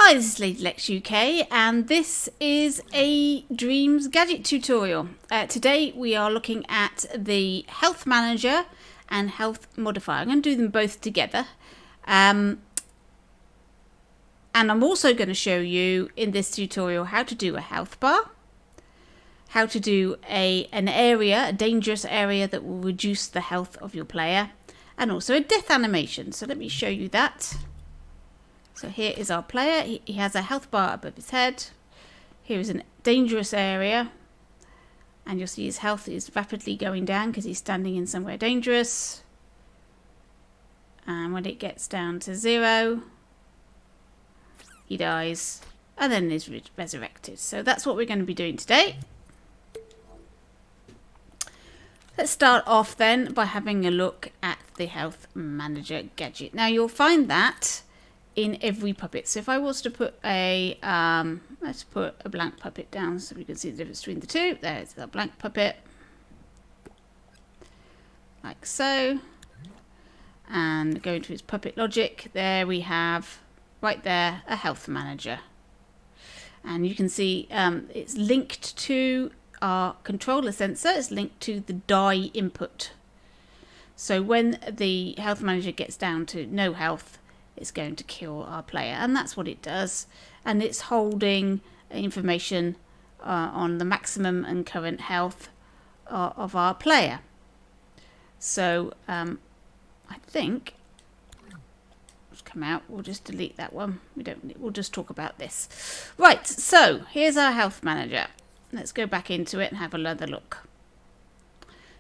Hi, this is Lady Lex UK, and this is a Dreams gadget tutorial. Today we are looking at the Health Manager and Health Modifier. I'm going to do them both together. And I'm also going to show you in this tutorial how to do a health bar, how to do a dangerous area that will reduce the health of your player, and also a death animation. So let me show you that. So here is our player. He has a health bar above his head. Here is a dangerous area. And you'll see his health is rapidly going down because he's standing in somewhere dangerous. And when it gets down to 0, he dies and then is resurrected. So that's what we're going to be doing today. Let's start off then by having a look at the Health Manager gadget. Now you'll find that in every puppet. So if I was to put a, let's put a blank puppet down so we can see the difference between the two. There's a blank puppet, like so. And go into his puppet logic. There we have, right there, a Health Manager. And you can see it's linked to our controller sensor. It's linked to the die input. So when the Health Manager gets down to no health, it's going to kill our player, and that's what it does. And it's holding information on the maximum and current health of our player. So I think let's come out. We'll just delete that one. We'll just talk about this. Right. So here's our Health Manager. Let's go back into it and have another look.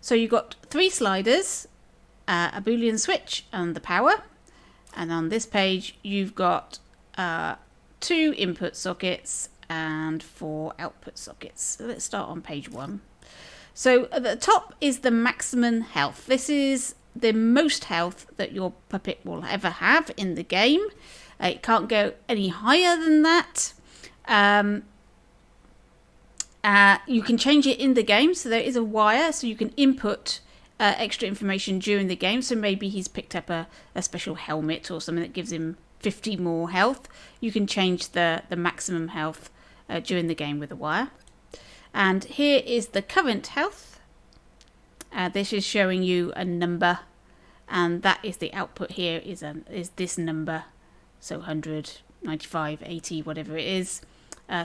So you've got 3 sliders, a Boolean switch, and the power. And on this page, you've got 2 input sockets and 4 output sockets. So let's start on page 1. So at the top is the maximum health. This is the most health that your puppet will ever have in the game. It can't go any higher than that. You can change it in the game. So there is a wire, so you can input extra information during the game. So maybe he's picked up a special helmet or something that gives him 50 more health. You can change the maximum health during the game with a wire. And here is the current health. This is showing you a number, and that is the output. Here is this number, so 100, 95, 80, whatever it is.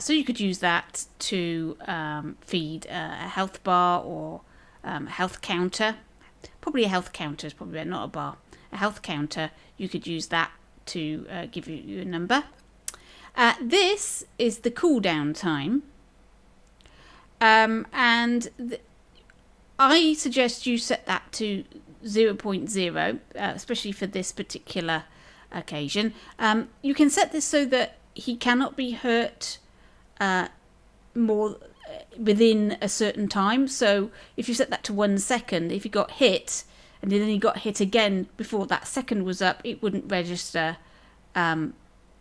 So you could use that to feed a health bar or a health counter. Probably a health counter is probably better, not a bar. A health counter, you could use that to give you a number. This is the cooldown time. I suggest you set that to 0.0, especially for this particular occasion. You can set this so that he cannot be hurt more within a certain time. So if you set that to 1 second, if he got hit and then he got hit again before that second was up, it wouldn't register. That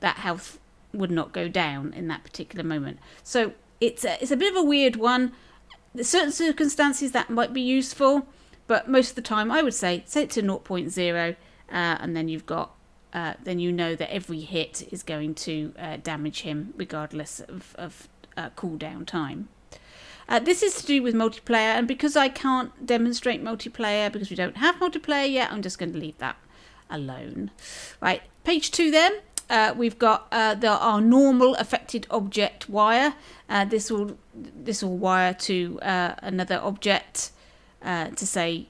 health would not go down in that particular moment. So it's a bit of a weird one. There's certain circumstances that might be useful, but most of the time I would say set it to 0.0, and then you've got then you know that every hit is going to damage him regardless of cooldown time. This is to do with multiplayer, and because I can't demonstrate multiplayer because we don't have multiplayer yet, I'm just going to leave that alone. Right, page 2 then. We've got our normal affected object wire. This will wire to another object to say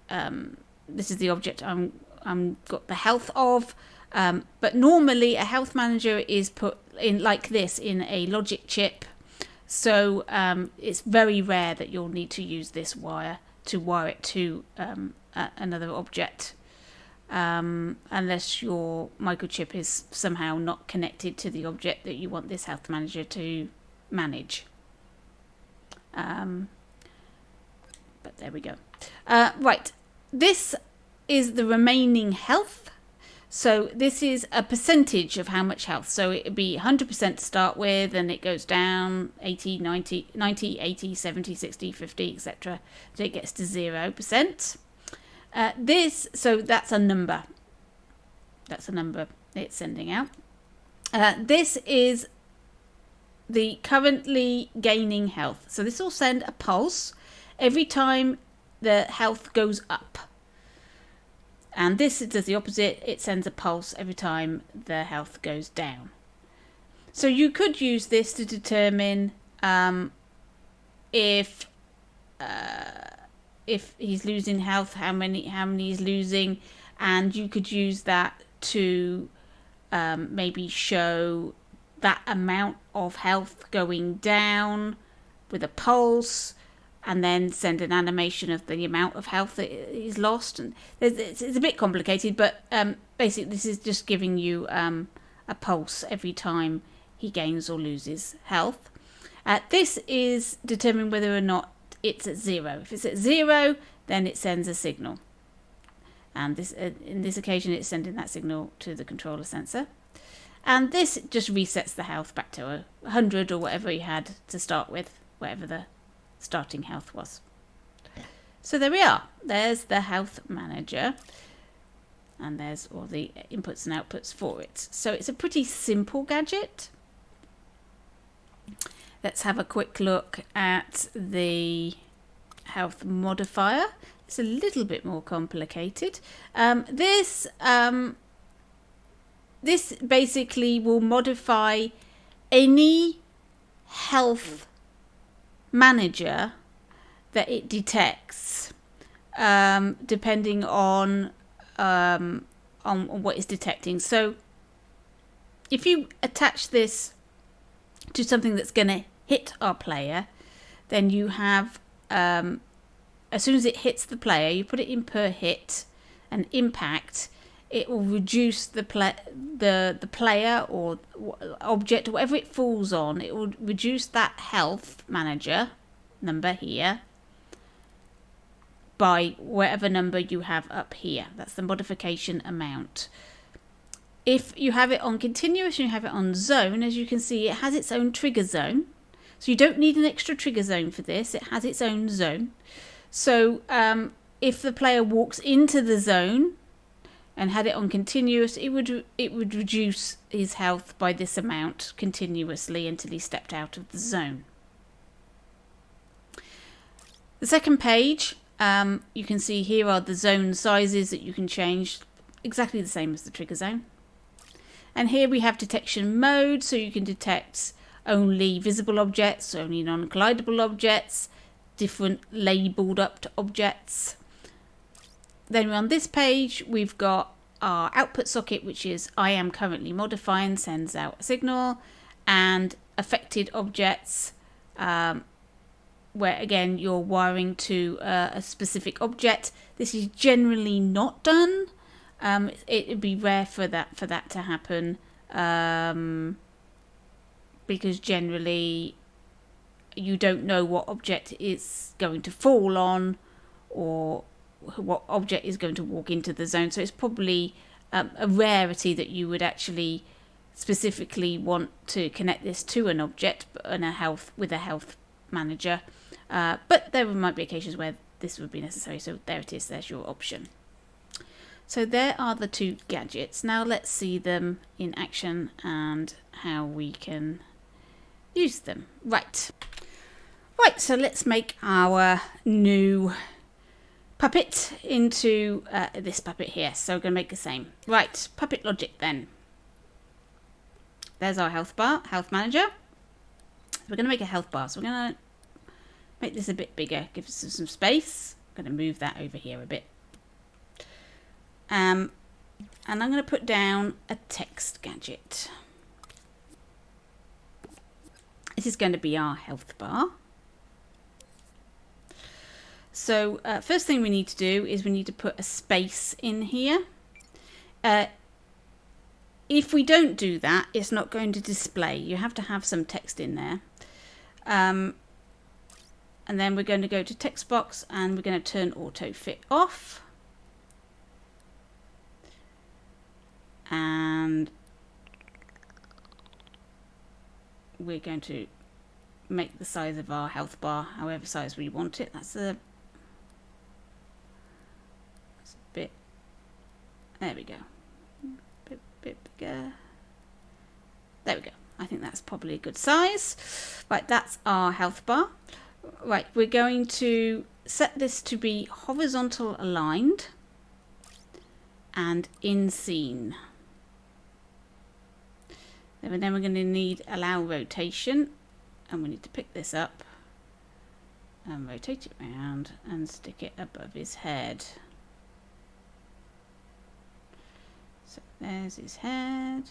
this is the object I'm got the health of. But normally a Health Manager is put in like this in a logic chip. So it's very rare that you'll need to use this wire to wire it to another object. Unless your microchip is somehow not connected to the object that you want this Health Manager to manage. But there we go. Right, this is the remaining health. So this is a percentage of how much health. So it would be 100% to start with, and it goes down 80, 90, 80, 70, 60, 50, etc. So it gets to 0%. So that's a number. That's a number it's sending out. This is the currently gaining health. So this will send a pulse every time the health goes up. And this does the opposite. It sends a pulse every time the health goes down. So you could use this to determine if he's losing health, how many he's losing, and you could use that to maybe show that amount of health going down with a pulse, and then send an animation of the amount of health that he's lost. And it's a bit complicated, but basically this is just giving you a pulse every time he gains or loses health. This is determining whether or not it's at 0. If it's at 0, then it sends a signal. And this, in this occasion, it's sending that signal to the controller sensor. And this just resets the health back to 100 or whatever you had to start with, whatever the starting health was. So there we are. There's the health manager. And there's all the inputs and outputs for it. So it's a pretty simple gadget. Let's have a quick look at the health modifier. It's a little bit more complicated. This basically will modify any health manager that it detects, depending on what it's detecting. So if you attach this to something that's going to hit our player, then you have, as soon as it hits the player, you put it in per hit and impact. It will reduce the player or object, whatever it falls on. It will reduce that health manager number here by whatever number you have up here. That's the modification amount. If you have it on continuous and you have it on zone, as you can see, it has its own trigger zone. So you don't need an extra trigger zone for this. It has its own zone. So if the player walks into the zone and had it on continuous, it would reduce his health by this amount continuously until he stepped out of the zone. The second page, you can see here are the zone sizes that you can change, exactly the same as the trigger zone. And here we have detection mode, so you can detect only visible objects, only non-collidable objects, different labelled up objects. Then on this page, we've got our output socket, which is I am currently modifying, sends out a signal, and affected objects, where again you're wiring to a specific object. This is generally not done. It would be rare for that to happen, because generally you don't know what object is going to fall on or what object is going to walk into the zone. So it's probably a rarity that you would actually specifically want to connect this to an object with a health manager. But there might be occasions where this would be necessary. So there it is. There's your option. So there are the two gadgets. Now let's see them in action and how we can use them. Right, so let's make our new puppet into this puppet here. So we're going to make the same. Right, puppet logic then. There's our health bar, health manager. We're going to make a health bar. So we're going to make this a bit bigger, give us some space. I'm going to move that over here a bit. And I'm going to put down a text gadget. This is going to be our health bar. So first thing we need to do is we need to put a space in here. If we don't do that, it's not going to display. You have to have some text in there. And then we're going to go to text box and we're going to turn auto fit off. And we're going to make the size of our health bar however size we want it. That's a bit, there we go, bit bigger, There we go. I think that's probably a good size. Right, that's our health bar. Right, we're going to set this to be horizontal aligned and in scene. Then we're going to need allow rotation, and we need to pick this up and rotate it around and stick it above his head. So there's his head.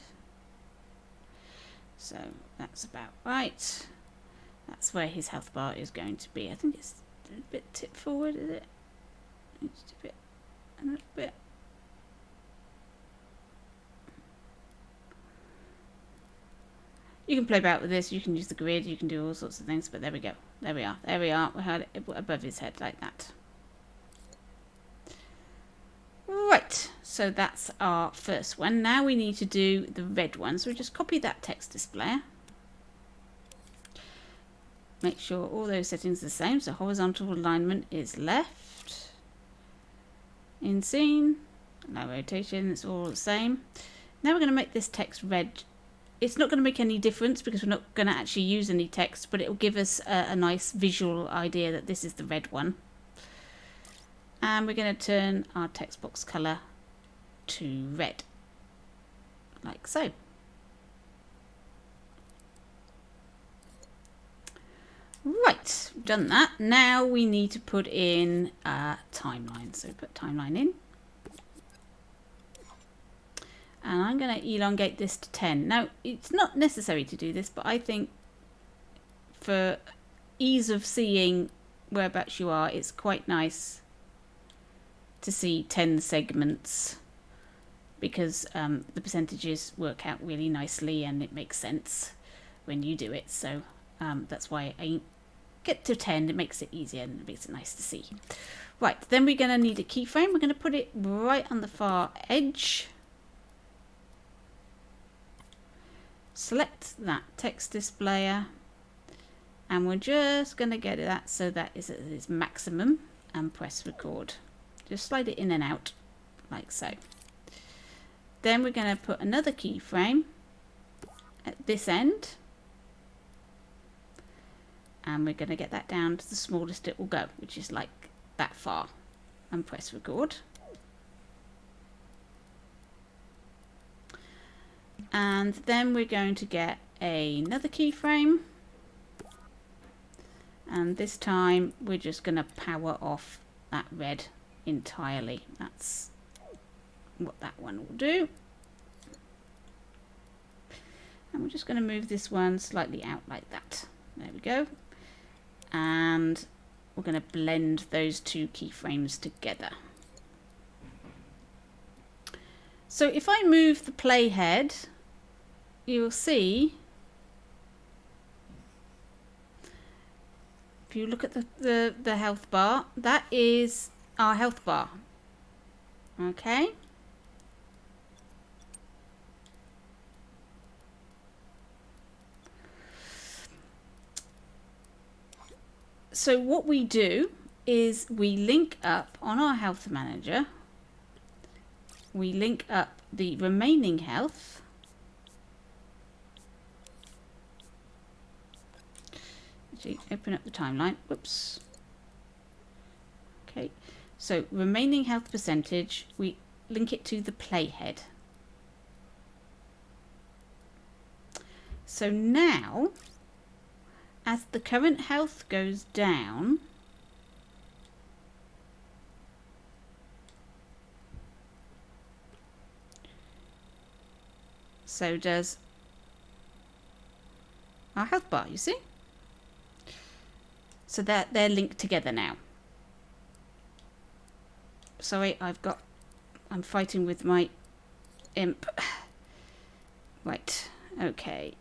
So that's about right. That's where his health bar is going to be. I think it's a bit tipped forward, is it? Just a bit, a little bit. You can play about with this, you can use the grid, you can do all sorts of things, but there we go. There we are. There we are. We had it above his head like that. Right, so that's our first one. Now we need to do the red one. So we just copy that text display. Make sure all those settings are the same. So horizontal alignment is left. In scene, allow rotation, it's all the same. Now we're going to make this text red. It's not going to make any difference because we're not going to actually use any text, but it will give us a nice visual idea that this is the red one. And we're going to turn our text box color to red, like so. Right, we've done that. Now we need to put in a timeline. So put timeline in. And I'm going to elongate this to 10. Now, it's not necessary to do this, but I think for ease of seeing whereabouts you are, it's quite nice to see 10 segments because the percentages work out really nicely and it makes sense when you do it. So that's why I get to 10. It makes it easier and it makes it nice to see. Right, then we're going to need a keyframe. We're going to put it right on the far edge. Select that text displayer and we're just going to get that so that is at its maximum and press record. Just slide it in and out like so. Then we're going to put another keyframe at this end and we're going to get that down to the smallest it will go, which is like that far, and press record. And then we're going to get another keyframe, and this time we're just going to power off that red entirely. That's what that one will do. And we're just going to move this one slightly out like that. There we go. And we're going to blend those two keyframes together. So if I move the playhead, you'll see, if you look at the health bar, that is our health bar. Okay. So what we do is we link up on our health manager, we link up the remaining health open up the timeline. Whoops. Okay, so remaining health percentage, we link it to the playhead. So now, as the current health goes down, so does our health bar, you see? So they're linked together now. Sorry, I'm fighting with my imp. Right, okay.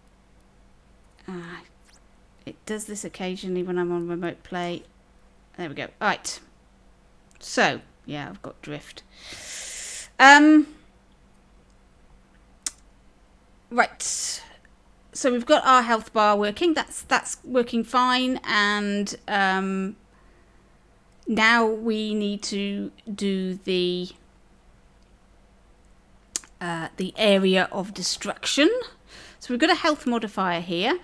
It does this occasionally when I'm on remote play. There we go. Right. So, yeah, I've got drift. Right. So we've got our health bar working. That's working fine. And now we need to do the area of destruction. So we've got a health modifier here,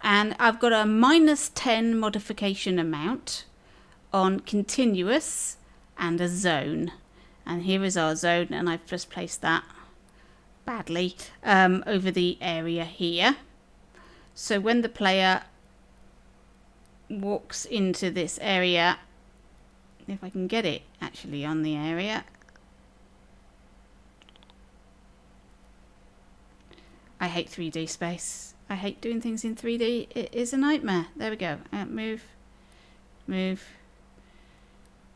and I've got a -10 modification amount on continuous and a zone. And here is our zone, and I've just placed that badly over the area here. So when the player walks into this area, if I can get it actually on the area. I hate 3D space. I hate doing things in 3D. It is a nightmare. There we go. Move. Move.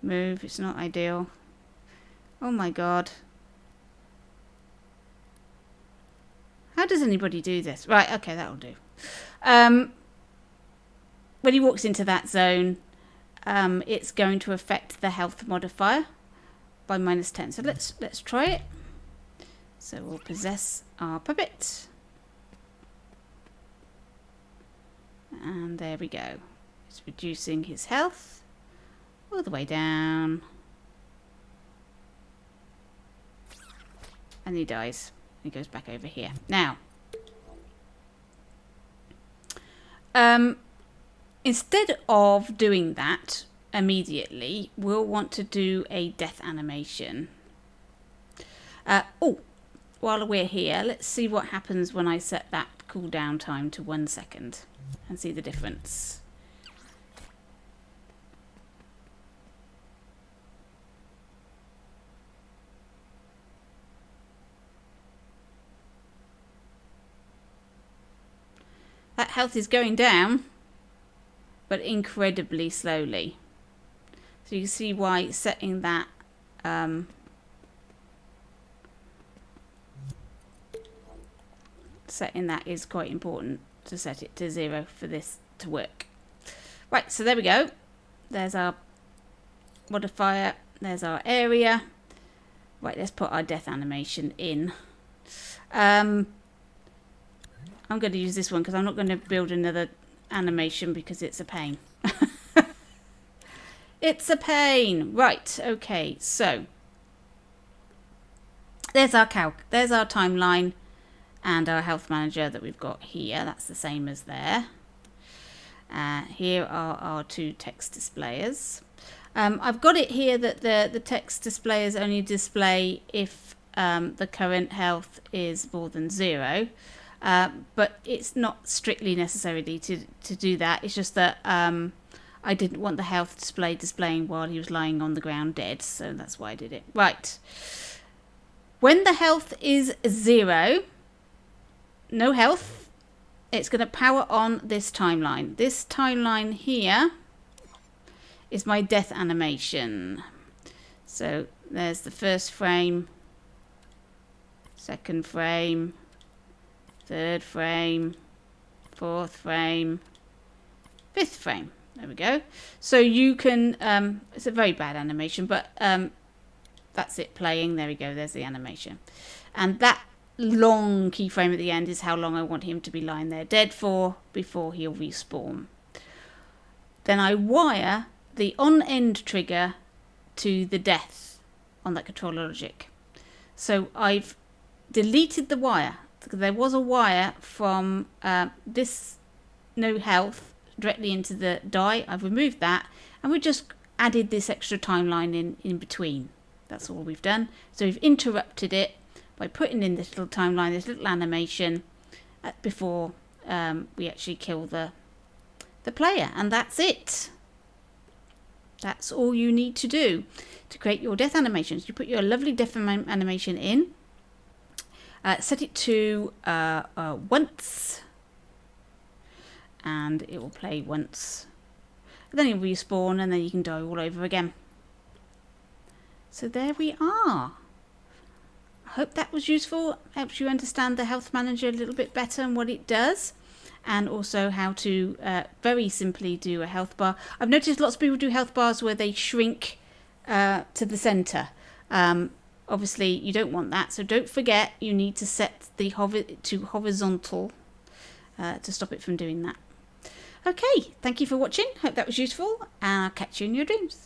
Move. It's not ideal. Oh my god. How does anybody do this? Right, okay, that'll do. When he walks into that zone, it's going to affect the health modifier by -10. So let's try it. So we'll possess our puppet. And there we go. It's reducing his health all the way down. And he dies. He goes back over here. Now, instead of doing that immediately, we'll want to do a death animation. While we're here, let's see what happens when I set that cooldown time to 1 second and see the difference. That health is going down, but incredibly slowly. So you can see why setting that is quite important, to set it to 0 for this to work. Right, so there we go. There's our modifier. There's our area. Right, let's put our death animation in. I'm going to use this one because I'm not going to build another animation because it's a pain. It's a pain. Right, okay, so there's our timeline and our health manager that we've got here. That's the same as there. Here are our 2 text displayers. I've got it here that the text displayers only display if the current health is more than 0. But it's not strictly necessarily to do that. It's just that I didn't want the health display displaying while he was lying on the ground dead, so that's why I did it. Right. When the health is 0, no health, it's going to power on this timeline. This timeline here is my death animation. So there's the first frame, second frame, third frame, fourth frame, fifth frame. There we go. So you can, it's a very bad animation, but that's it playing. There we go. There's the animation. And that long keyframe at the end is how long I want him to be lying there dead for before he'll respawn. Then I wire the on-end trigger to the death on that controller logic. So I've deleted the wire. There was a wire from this no health directly into the die. I've removed that, and we've just added this extra timeline in between. That's all we've done. So we've interrupted it by putting in this little timeline, this little animation before we actually kill the player, and that's it. That's all you need to do to create your death animations. You put your lovely death animation in. Set it to once, and it will play once. And then it will respawn, and then you can die all over again. So there we are. I hope that was useful. Helps you understand the health manager a little bit better and what it does, and also how to very simply do a health bar. I've noticed lots of people do health bars where they shrink to the center. Obviously, you don't want that, so don't forget you need to set the to horizontal to stop it from doing that. Okay, thank you for watching. Hope that was useful, and I'll catch you in your dreams.